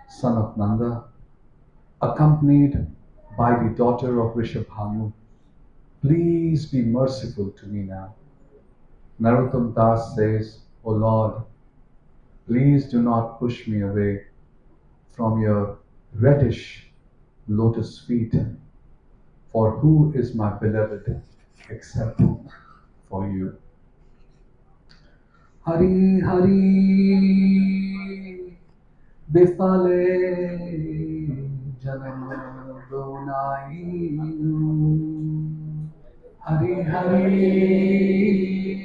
son of Nanda, accompanied by the daughter of Rishabhanu, please be merciful to me now. Narottam Das says, O Lord, please do not push me away from your reddish lotus feet, for who is my beloved except for you? Hari Hari Bifale Janam Donainu. Hari Hari.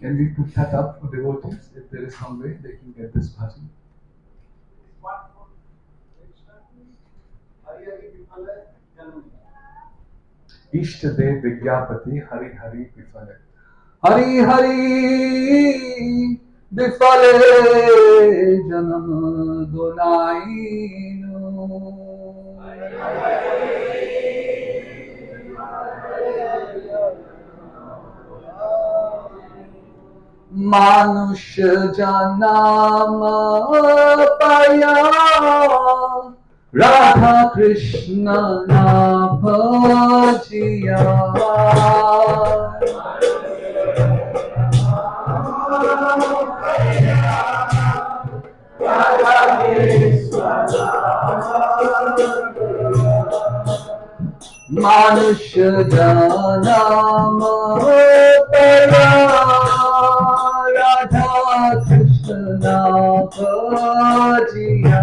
Can we put that up for devotees if there is some way they can get this bhajan? Ishtadev Vigyapati Hari Hari Bifale. Hari Hari Bifale Janam Donainu. Manush Janam Paya Radha Krishna na bhajiya. मनुष्य जन्म पया राधा कृष्ण भजिया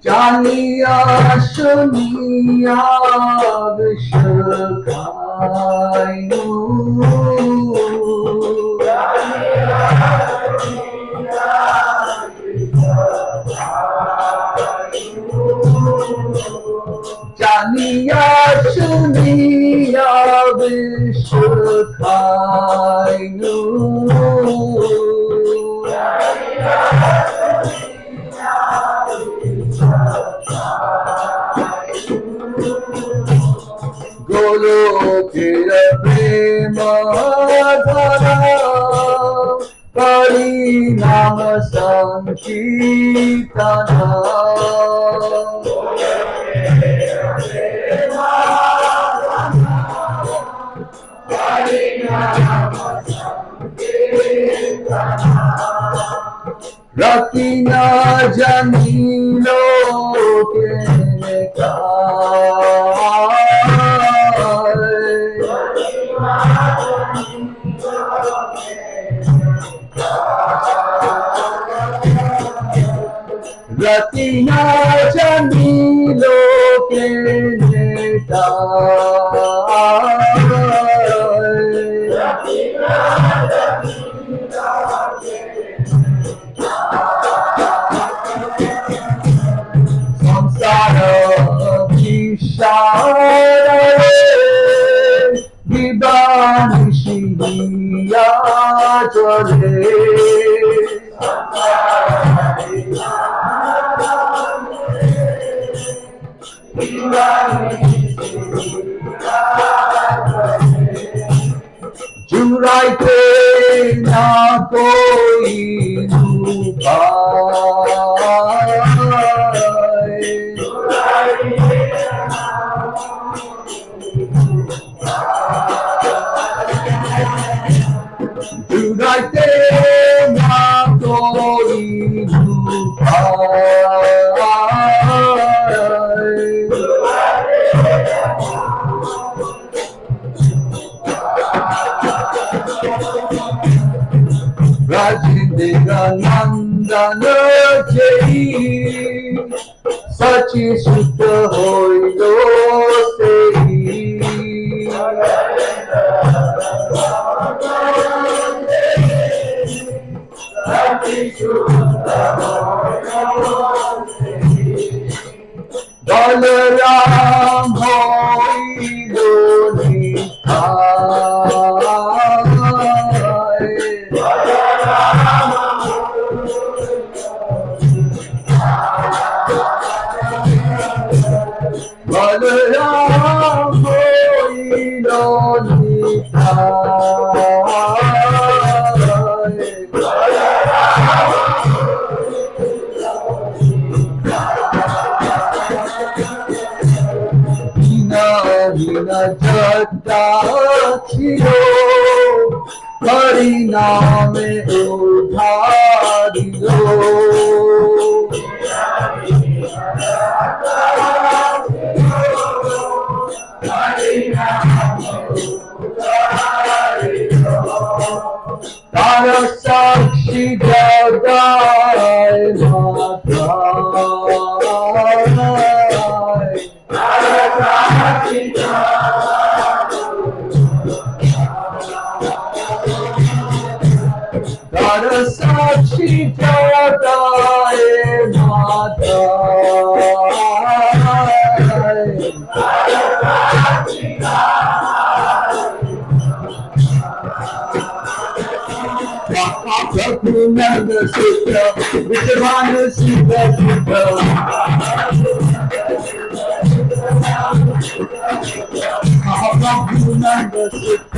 जानिया सुनिया विश्व खायू जानिया सुनिया विश्व खायू गोलोकेर प्रेम धरा परिणाम संकीर्तना रति न जनीलो के रति न जनीलो के नेता दिवानिशिया चले जुराइते ना कोई जुराइते ना कोई राजेंद्र नंदन जय सची सुत होइलो तेरी बलराम होइलो बलराम होइलो जटा छिरो परिणामे उधारिलो तार साक्षी जगाए माता साक्षी जगाए माता नंद सुत विद्वान सिद्ध सुत नंद सुत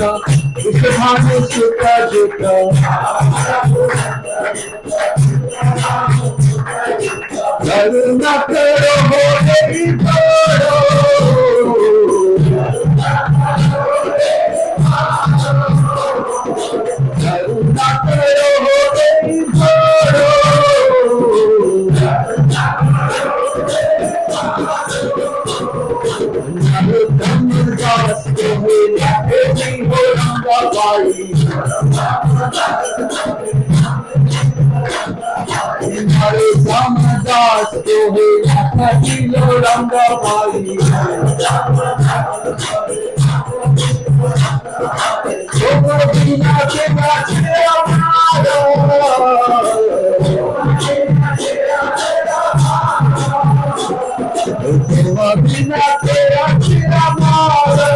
विद्वान सुत जुत करुणा करो मेरी छोड़ो, करुणा करो मेरी छोड़ो, दास के नहीं हो रंगा भाई, हरे दास के नहीं हो रंगा भाई, बिना के नाचे हमारा, बिना तेरा तेरा मारो,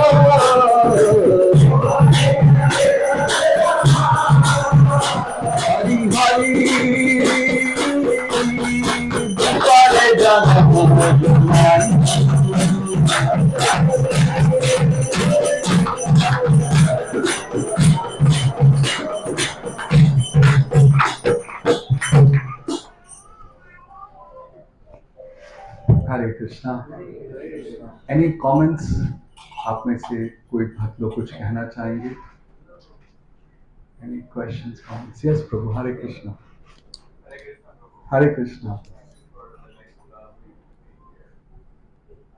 हरी हरी दुकाने जाना हरे कृष्णा। Any comments? आप में से कोई भक्त लोग कुछ कहना चाहेंगे? Any questions, comments? Yes Prabhu, Hare Krishna. Hare Krishna.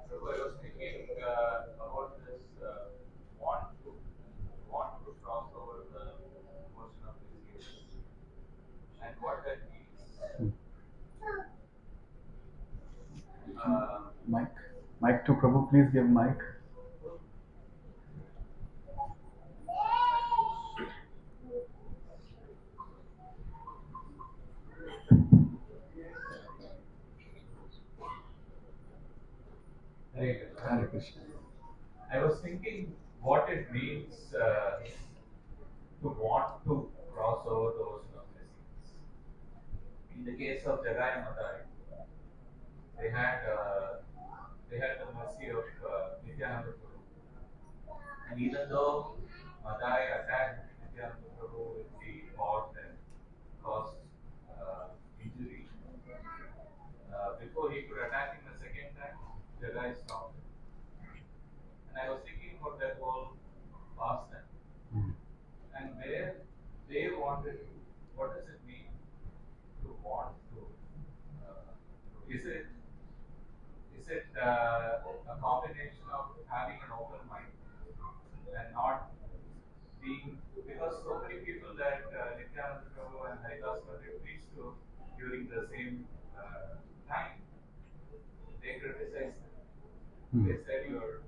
So I was thinking about this want to cross over the ocean of disease and what that means. Mic to Prabhu, please give mic. Hare Krishna. I was thinking what it means to want to cross over the ocean of disease. In the case of Jagai and Madai, they had the mercy of Nityananda Prabhu. And even though Madai attacked Nityananda Prabhu with the pot and caused injury, before he could attack him a second time, Jagai stopped him. And I was thinking about that whole pastime and where they wanted to. What does it mean to want to? Is it a combination of having an open mind and not being, because so many people that Nityananda Prabhu and Haridas Pandit preached to during the same time, they criticized them. They said you're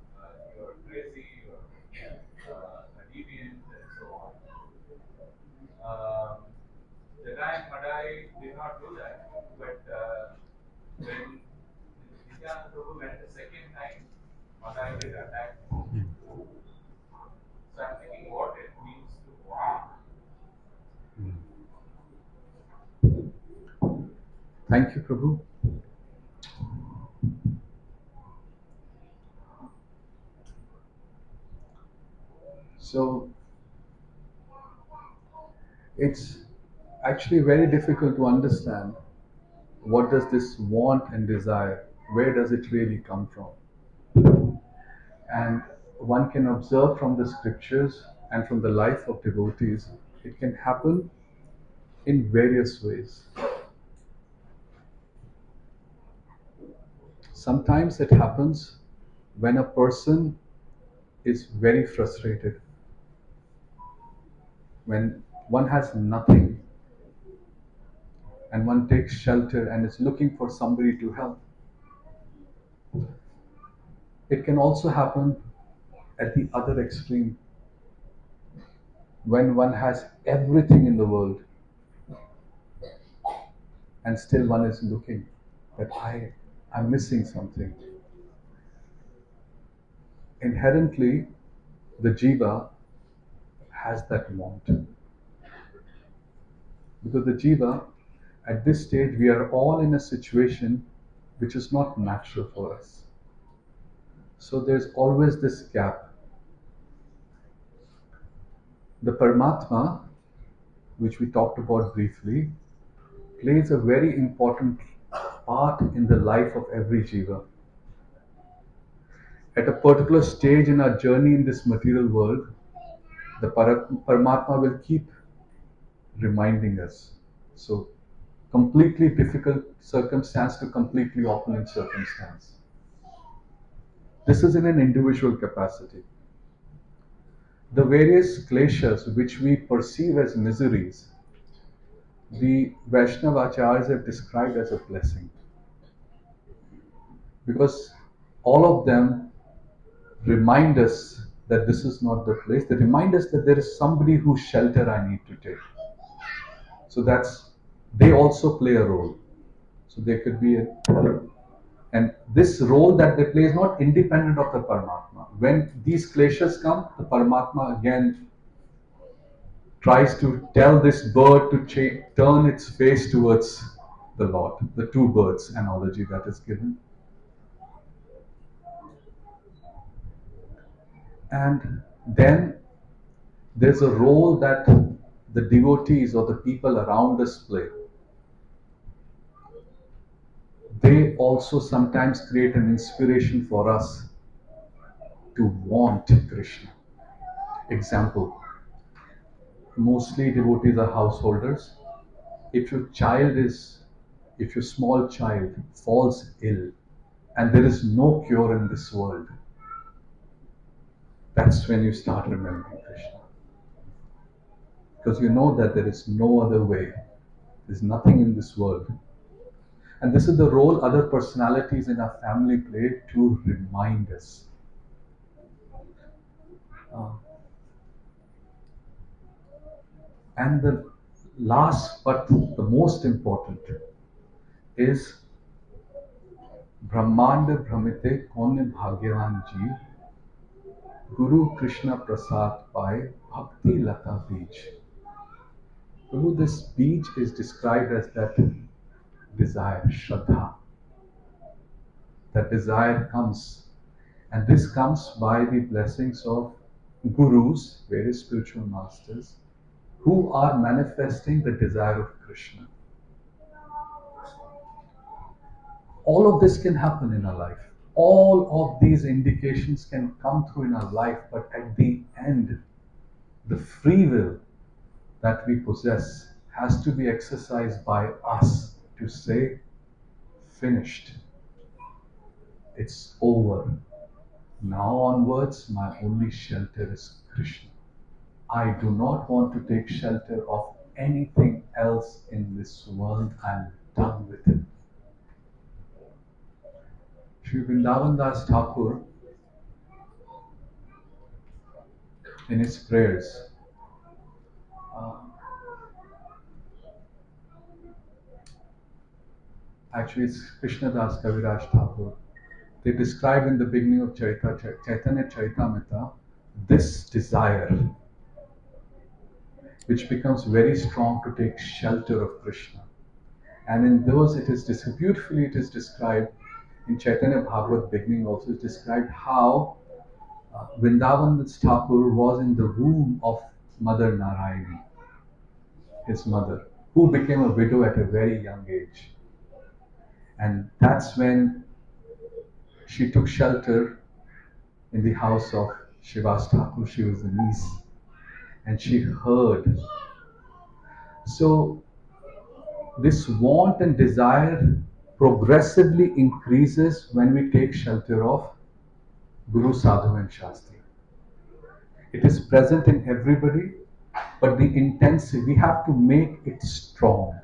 crazy, you're a deviant, and so on. Jagai and Madai did not do that, but when Nityananda Prabhu went the second time, Madai did attack. So I'm thinking what it means to want. Thank you, Prabhu. So it's actually very difficult to understand what does this want and desire, where does it really come from? And one can observe from the scriptures and from the life of devotees, it can happen in various ways. Sometimes it happens when a person is very frustrated, when one has nothing and one takes shelter and is looking for somebody to help. It can also happen at the other extreme, when one has everything in the world and still one is looking that I'm missing something. Inherently, the jiva has that want. Because the jiva, at this stage, we are all in a situation which is not natural for us. So there's always this gap. The Paramatma, which we talked about briefly, plays a very important part in the life of every jiva. At a particular stage in our journey in this material world, the Paramatma will keep reminding us. So, completely difficult circumstance to completely opulent circumstance. This is in an individual capacity. The various kleshas which we perceive as miseries, the Vaishnava acharyas have described as a blessing. Because all of them remind us that this is not the place. They remind us that there is somebody whose shelter I need to take. So they also play a role. So there could be and this role that they play is not independent of the Paramatma. When these kleshas come, the Paramatma again tries to tell this bird to turn its face towards the Lord. The two birds analogy that is given. And then there's a role that the devotees or the people around us play. They also sometimes create an inspiration for us to want Krishna. Example, mostly devotees are householders. If your small child falls ill and there is no cure in this world, that's when you start remembering Krishna. Because you know that there is no other way. There's nothing in this world. And this is the role other personalities in our family play to remind us. And the last but the most important is Brahmanda Brahmite Kaun Bhagyavan Jeev Guru Krishna Prasad Pai Bhakti Lata Beej. Guru, this beej is described as that desire, Shraddha. That desire comes, and this comes by the blessings of gurus, various spiritual masters, who are manifesting the desire of Krishna. All of this can happen in our life. All of these indications can come through in our life, but at the end, the free will that we possess has to be exercised by us to say, finished. It's over. Now onwards, my only shelter is Krishna. I do not want to take shelter of anything else in this world. I'm done with it. Sri Vrindavan Das Thakur, in his prayers, actually it's Krishna Das Kaviraj Thakur, they describe in the beginning of Chaitanya Charitamrita this desire which becomes very strong to take shelter of Krishna. And in those it is beautifully it is described in Chaitanya Bhagavat beginning also is described how Vrindavan Thakur was in the womb of Mother Narayani, his mother, who became a widow at a very young age. And that's when she took shelter in the house of Shivas Thakur. She was the niece. And she heard. So this want and desire progressively increases when we take shelter of Guru, Sadhu and Shastri. It is present in everybody, but the intensity, we have to make it strong.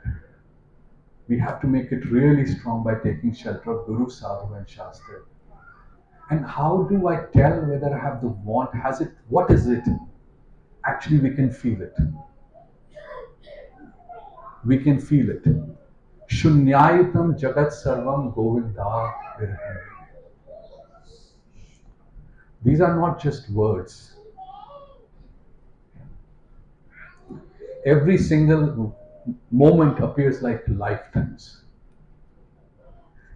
We have to make it really strong by taking shelter of Guru, Sadhu and Shastri. And how do I tell whether I have the want? What is it? Actually, we can feel it. We can feel it. Shunyayitam Jagat Sarvam Govinda Virhe. These are not just words. Every single moment appears like lifetimes.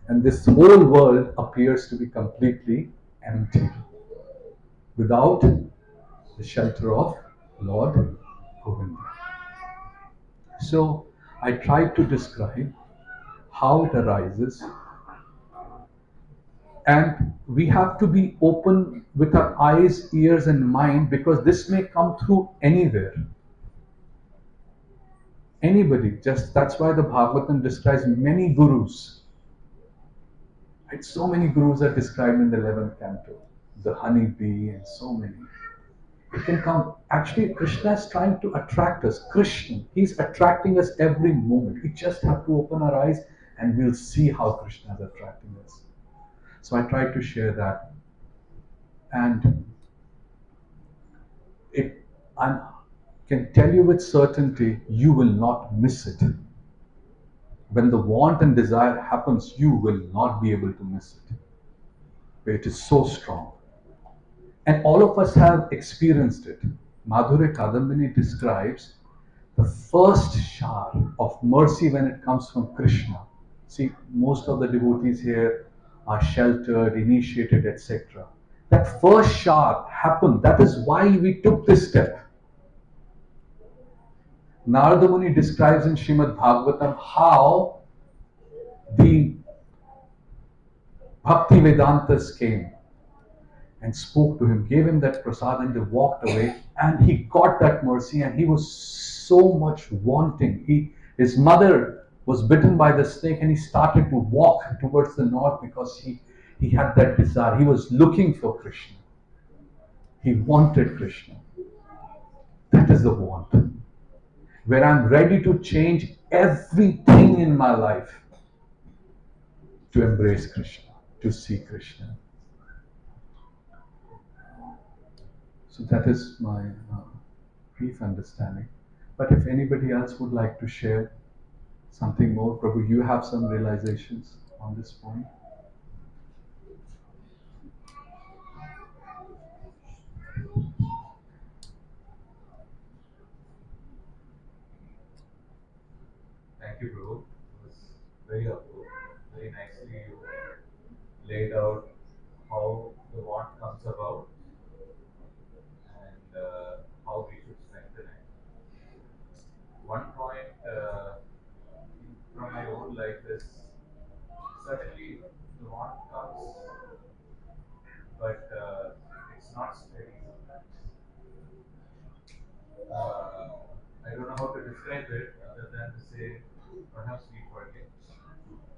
And this whole world appears to be completely empty without the shelter of Lord Govinda. So, I tried to describe how it arises, and we have to be open with our eyes, ears, and mind, because this may come through anywhere. Anybody, just that's why the Bhagavatam describes many gurus. Right? So many gurus are described in the 11th canto, the honeybee, and so many. It can come. Actually, Krishna is trying to attract us. Krishna, he's attracting us every moment. We just have to open our eyes and we'll see how Krishna is attracting us. So I tried to share that. And it, I can tell you with certainty, you will not miss it. When the want and desire happens, you will not be able to miss it. It is so strong. And all of us have experienced it. Madhurya Kadambini describes the first shower of mercy when it comes from Krishna. See, most of the devotees here are sheltered, initiated, etc. That first shower happened. That is why we took this step. Narada Muni describes in Srimad Bhagavatam how the Bhakti Vedantas came and spoke to him, gave him that prasad, and they walked away, and he got that mercy, and he was so much wanting. His mother was bitten by the snake, and he started to walk towards the north because he had that desire. He was looking for Krishna. He wanted Krishna. That is the want. Where I'm ready to change everything in my life to embrace Krishna, to see Krishna. So that is my brief understanding. But if anybody else would like to share something more, Prabhu, you have some realizations on this point? Thank you, Prabhu. It was very helpful. Very nicely you laid out how the want comes about and how we should strengthen it. One point from my own life is certainly the want comes, but it's not steady sometimes. I don't know how to describe it other than to say perhaps we forget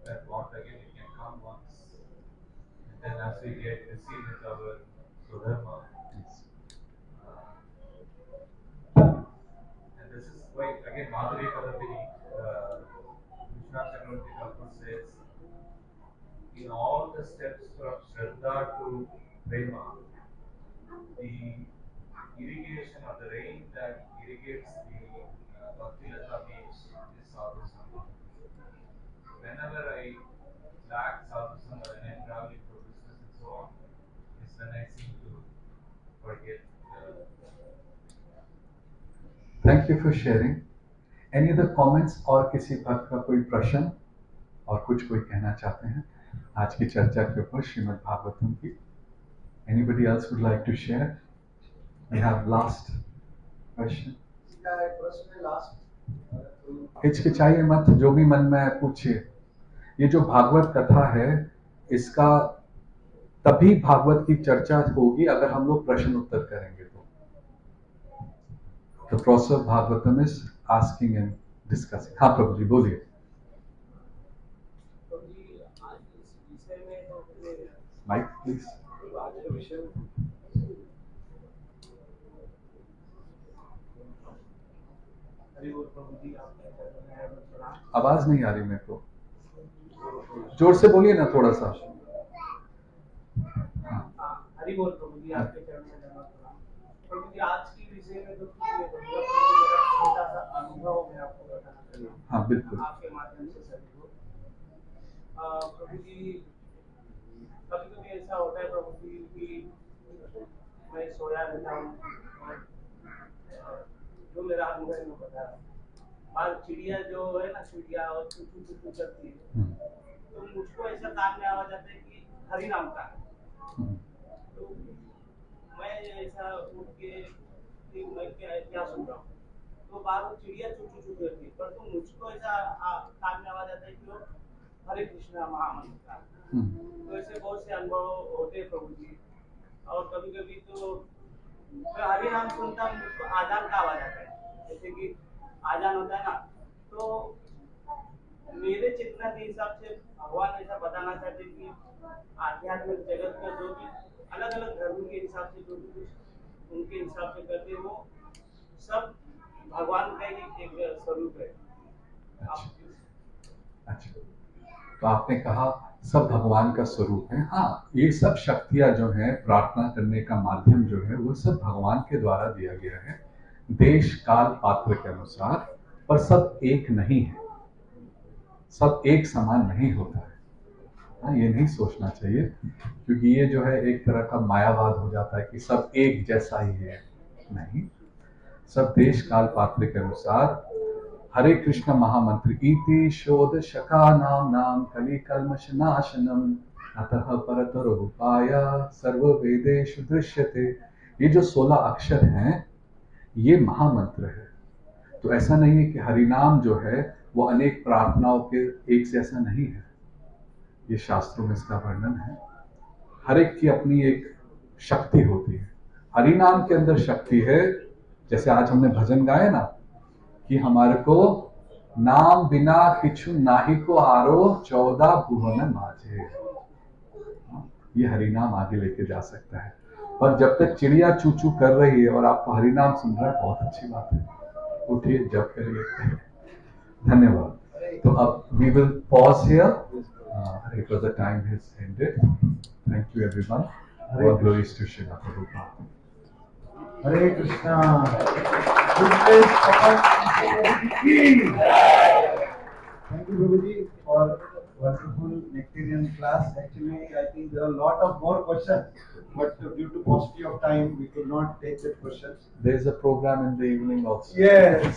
that want again it can come once, and then as we get busy with our Sudharma, and this is why again Madhurya Kadambini, Krishna Chakravarti Thakur says, in all the steps from Shraddha to Prema, the irrigation or the rain that irrigates the Bhakti Lata beach is Sadhu Sangha. Whenever I lack Sadhu Sangha when I'm traveling for business and so on, is when I seem to forget. Thank you for sharing. Any other comments और किसी भक्त का कोई प्रश्न और कुछ कोई कहना चाहते हैं आज की चर्चा के ऊपर श्रीमद् भागवतम की? Anybody else would like to share? We have last question. हिचकिचाइए मत, जो भी मन में है पूछिए. ये जो भागवत कथा है, इसका तभी भागवत की चर्चा होगी अगर हम लोग प्रश्न उत्तर करेंगे तो. The process of Bhagavatam is asking and discussing. हाँ प्रभु जी बोलिए. Mike, please. आवाज नहीं आ रही मेरे को. जोर से बोलिए ना थोड़ा सा. हरि बोल प्रभु जी, आपके चरण में धन्यवाद प्रणाम। प्रभु जी, आज की विषय में जो मेरा छोटा सा अनुभव मैं आपको बताना चाहूँगा। हाँ बिल्कुल. आपके माध्यम से सभी को। प्रभु जी, कभी कभी ऐसा होता है प्रभु जी कि मैं सोया रहता हूँ और जो मेरा अनुभव है मैं बता रहा हूँ। बाल चिड़िया जो है ना, चिड़िया और चू चू चू करती है, तो मुझको ऐसा कान में आवाज आता है कि हरि नाम का है। तो मैं ऐसा उठ के मैं क्या सुन रहा हूँ, तो बार बार चिड़िया चू चू चू करती है, पर तो मुझको ऐसा कान में आवाज आता है कि वो हरे कृष्णा महामंत्र का। तो ऐसे बहुत से अनुभव होते हैं प्रभु जी। और कभी कभी तो मैं हरि नाम सुनता हूँ, मुझको आजान का आवाज आता है, जैसे कि आजान होता है ना, तो मेरे चेतना के हिसाब से भगवान ऐसा बताना चाहते हैं कि आध्यात्मिक जगत का जो भी अलग अलग धर्म के हिसाब से जो भी कुछ उनके हिसाब से करते हैं, वो सब भगवान का ही एक स्वरूप है। अच्छा, तो आपने कहा सब भगवान का स्वरूप है। हाँ, ये सब शक्तियां जो हैं, प्रार्थना करने का माध्यम जो है, वो सब भगवान के द्वारा दिया गया है, देश काल पात्र के अनुसार। पर सब एक नहीं है, सब एक समान नहीं होता है। हाँ, ये नहीं सोचना चाहिए, क्योंकि ये जो है एक तरह का मायावाद हो जाता है कि सब एक जैसा ही है। नहीं, सब देश काल पात्र के अनुसार हरे कृष्ण महामंत्र इति शोध शका नाम नाम कलि कल्मष नाशनम अतः परतरो उपाय सर्व वेदेषु दृश्यते। ये जो 16 अक्षर हैं, ये महामंत्र है। तो ऐसा नहीं है कि हरिनाम जो है वो अनेक प्रार्थनाओं के एक जैसा नहीं है। ये शास्त्रों में इसका वर्णन है। हर एक की अपनी एक शक्ति होती है। हरिनाम के अंदर शक्ति है। जैसे आज हमने भजन गाए ना कि हमारे को नाम बिना किछु नाही को आरो 14 भुवन माझे। ये हरिनाम आगे लेके जा सकता है। और जब तक चिड़िया चू चू कर रही है और आपको हरिनाम सुन रहा है, बहुत अच्छी बात है। उठिए, जप करिए। धन्यवाद। तो अब we will pause here because the time has ended. Thank you everyone. All glories to Srila Prabhupada. Hare Krishna. Good place, Papa. Thank you, Prabhuji, for wonderful nectarian class. Actually, I think there are a lot of more questions, but due to paucity of time, we could not take that questions. There is a program in the evening also. Yes.